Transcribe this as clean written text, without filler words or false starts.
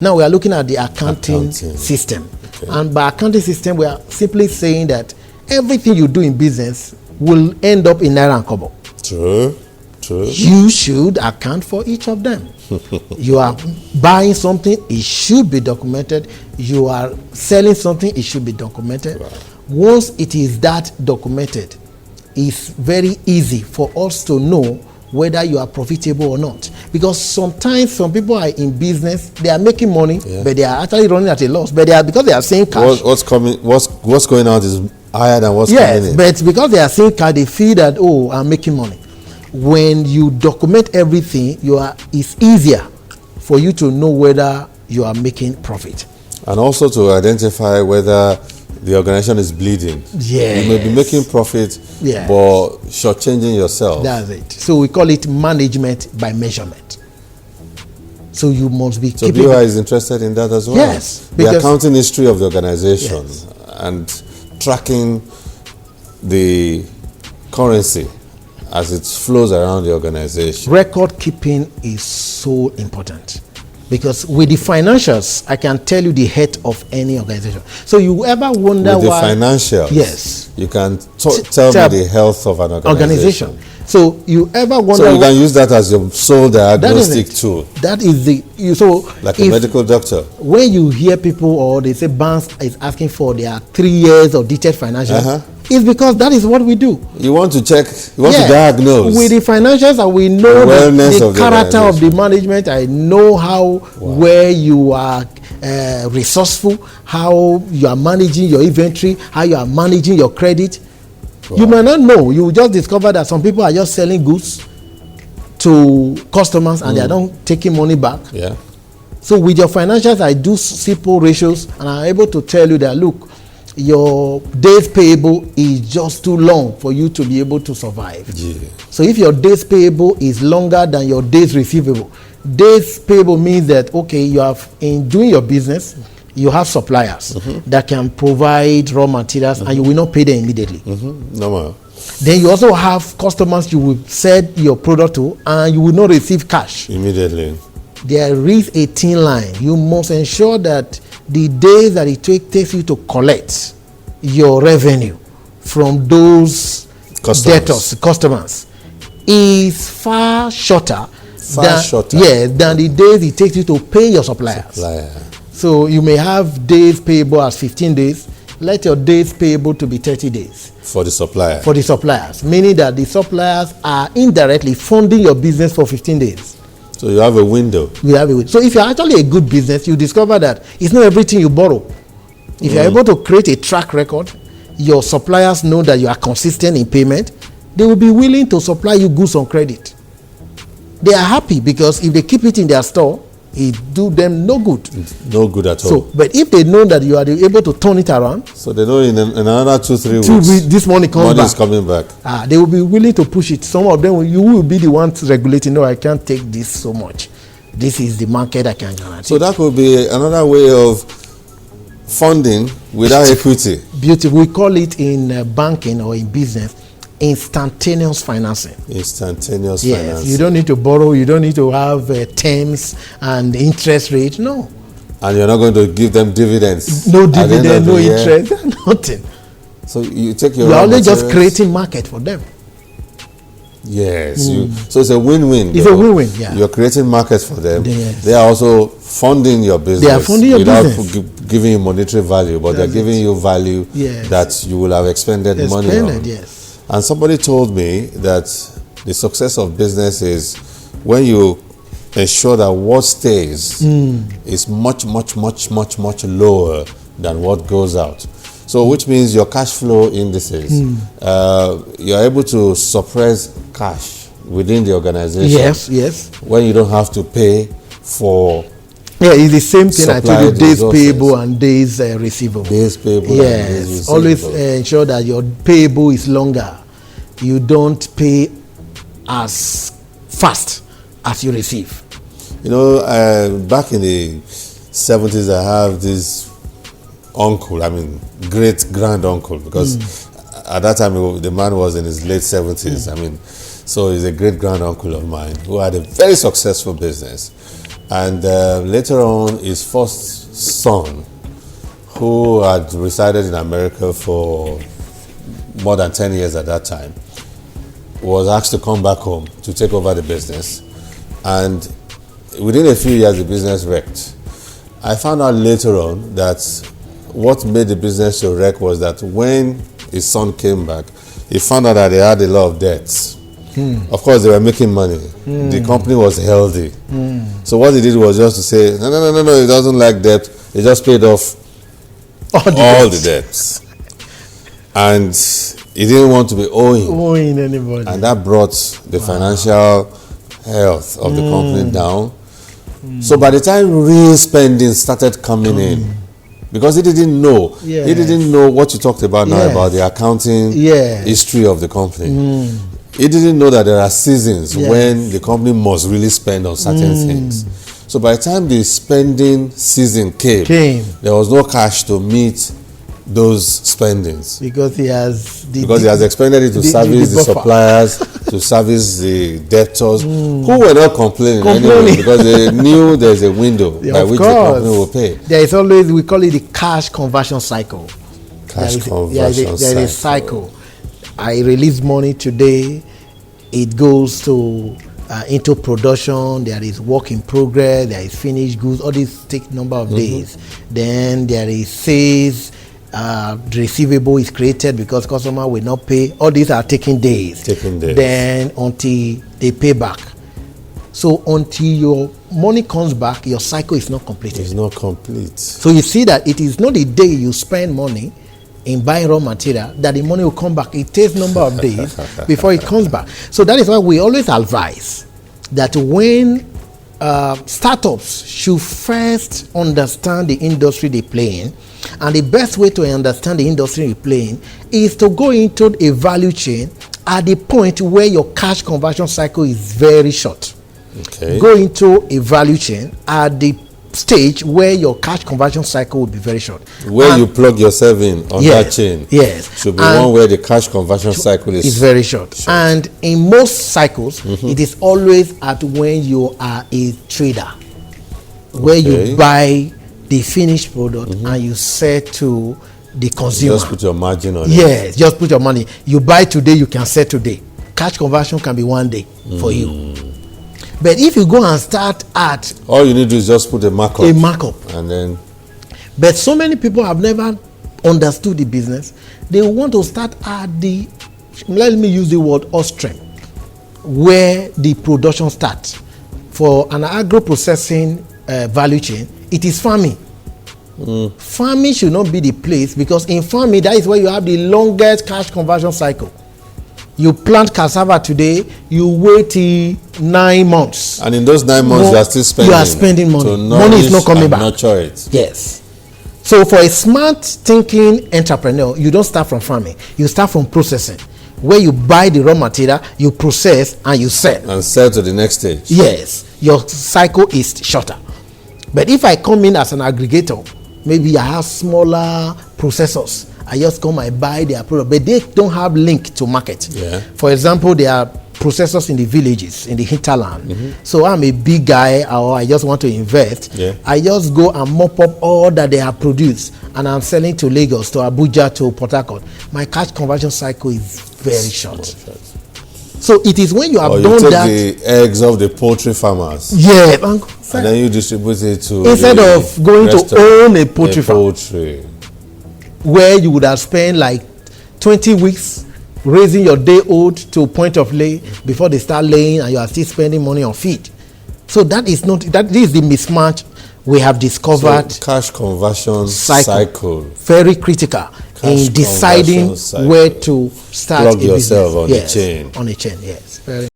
Now we are looking at the accounting system. Okay. And by accounting system, we are simply saying that everything you do in business will end up in naira and kobo. True. You should account for each of them. You are buying something, it should be documented. You are selling something, it should be documented. Right. Once it is that documented, it's very easy for us to know whether you are profitable or not. Because sometimes some people are in business, they are making money, but they are actually running at a loss. But because they are saying cash. What's going out is higher than what's coming in. But because they are saying cash, they feel that, oh, I'm making money. When you document everything, it's easier for you to know whether you are making profit. And also to identify whether the organization is bleeding. Yes. You may be making profit, but shortchanging yourself. That's it. So we call it management by measurement. So you must be keeping... So BOI is interested in that as well? Yes. The accounting history of the organization and tracking the currency as it flows around the organization. Record keeping is so important. Because with the financials, I can tell you the head of any organization. So you ever wonder with why... the financials, yes, you can tell me the health of an organization. So you ever wonder... So you can use that as your sole diagnostic tool. That is like a medical doctor. When you hear people or they say banks is asking for their 3 years of detailed financials, it's because that is what we do. You want to check, you want to diagnose. With the financials, and we know the character of the management. I know how, where you are resourceful, how you are managing your inventory, how you are managing your credit. Wow. You might not know. You will just discover that some people are just selling goods to customers and they are not taking money back. Yeah. So with your financials, I do simple ratios and I'm able to tell you that, look, your days payable is just too long for you to be able to survive. Yeah. So if your days payable is longer than your days receivable, days payable means that, okay, you have, in doing your business, you have suppliers that can provide raw materials and you will not pay them immediately. No. Then you also have customers you will sell your product to and you will not receive cash immediately. There is a thin line. You must ensure that the days that it takes you to collect your revenue from those customers is far shorter than the days it takes you to pay your suppliers. So you may have days payable as 15 days. Let your days payable to be 30 days. For the supplier. For the suppliers. Meaning that the suppliers are indirectly funding your business for 15 days. So you have a window. So if you're actually a good business, you discover that it's not everything you borrow. If you're able to create a track record, your suppliers know that you are consistent in payment, they will be willing to supply you goods on credit. They are happy because if they keep it in their store, it do them no good. No good at all. So, but if they know that you are able to turn it around, so they know in another 2-3 weeks, this money is coming back. They will be willing to push it. Some of them, you will be the ones regulating. No, I can't take this so much. This is the market I can guarantee. So that could be another way of funding without equity. Beautiful. We call it in banking or in business instantaneous financing. Instantaneous financing. Yes, you don't need to borrow. You don't need to have terms and interest rate. No. And you're not going to give them dividends. No dividend, no interest, nothing. So you take your. You're only just creating market for them. Yes. So it's a win-win. It's a win-win. Yeah. You're creating markets for them. Yes. They are also funding your business. They are funding your business without giving you monetary value, but they're giving you value that you will have expended money on. Yes. And somebody told me that the success of business is when you ensure that what stays is much lower than what goes out. So which means your cash flow indices, you're able to suppress cash within the organization. Yes. When you don't have to pay for it's the same thing I told you, days payable and days receivable. Days payable and days receivable. Always ensure that your payable is longer. You don't pay as fast as you receive. You know, back in the 70s, I have this uncle, great grand uncle, because at that time the man was in his late 70s. So he's a great grand uncle of mine who had a very successful business. And later on, his first son, who had resided in America for more than 10 years at that time, was asked to come back home to take over the business. And within a few years, the business wrecked. I found out later on that what made the business to wreck was that when his son came back, he found out that they had a lot of debts. Of course, they were making money. The company was healthy. So what he did was just to say, no, he doesn't like debt. He just paid off all the debts. And he didn't want to be owing anybody. And that brought the financial health of the company down. So by the time real spending started coming in, because he didn't know, he didn't know what you talked about now about the accounting history of the company. He didn't know that there are seasons when the company must really spend on certain things. So by the time the spending season came, there was no cash to meet those spendings. Because he has expended it to service the suppliers, to service the debtors, who were not complaining anyway, because they knew there's a window by which the company will pay. There is always, we call it the cash conversion cycle. There is a cycle. I release money today, it goes to into production, there is work in progress, there is finished goods, all these take number of days. Then there is sales, the receivable is created because customer will not pay. All these are taking days. Then until they pay back. So until your money comes back, your cycle is not completed. It's not complete. So you see that it is not the day you spend money in buying raw material that the money will come back. It takes number of days before it comes back. So that is why we always advise that when startups should first understand the industry they play in, and the best way to understand the industry you play in is to go into a value chain at the point where your cash conversion cycle is very short. Go into a value chain at the stage where your cash conversion cycle will be very short. Where you plug yourself in on that chain. Should be one where the cash conversion cycle is very short. And in most cycles, it is always at when you are a trader, where you buy the finished product and you sell to the consumer. Just put your margin on it. Yes, just put your money. You buy today, you can sell today. Cash conversion can be one day for you. But if you go and start at... all you need to do is just put a markup. And then... But so many people have never understood the business. They want to start at the... let me use the word upstream, where the production starts. For an agro-processing value chain, it is farming. Farming should not be the place, because in farming, that is where you have the longest cash conversion cycle. You plant cassava today, you wait till 9 months. And in those 9 months, you are still spending. You are spending money. Money is not coming back. Nurture it. Yes. So for a smart thinking entrepreneur, you don't start from farming. You start from processing, where you buy the raw material, you process, and you sell. And sell to the next stage. Yes. Your cycle is shorter. But if I come in as an aggregator, maybe I have smaller processors. I just come and buy their product, but they don't have link to market. For example, there are processors in the villages, in the hinterland. So I'm a big guy, or I just want to invest. I just go and mop up all that they have produced, and I'm selling to Lagos, to Abuja, to Port Harcourt. My cash conversion cycle is very short. So it is when you have done that. You take the eggs of the poultry farmers. And then you distribute it to... instead of going to own a poultry farm, where you would have spent like 20 weeks raising your day old to point of lay before they start laying, and you are still spending money on feed. So that is not, this is the mismatch we have discovered. So cash conversion cycle. Very critical in deciding where to start plug yourself on a chain. On a chain, yes. Very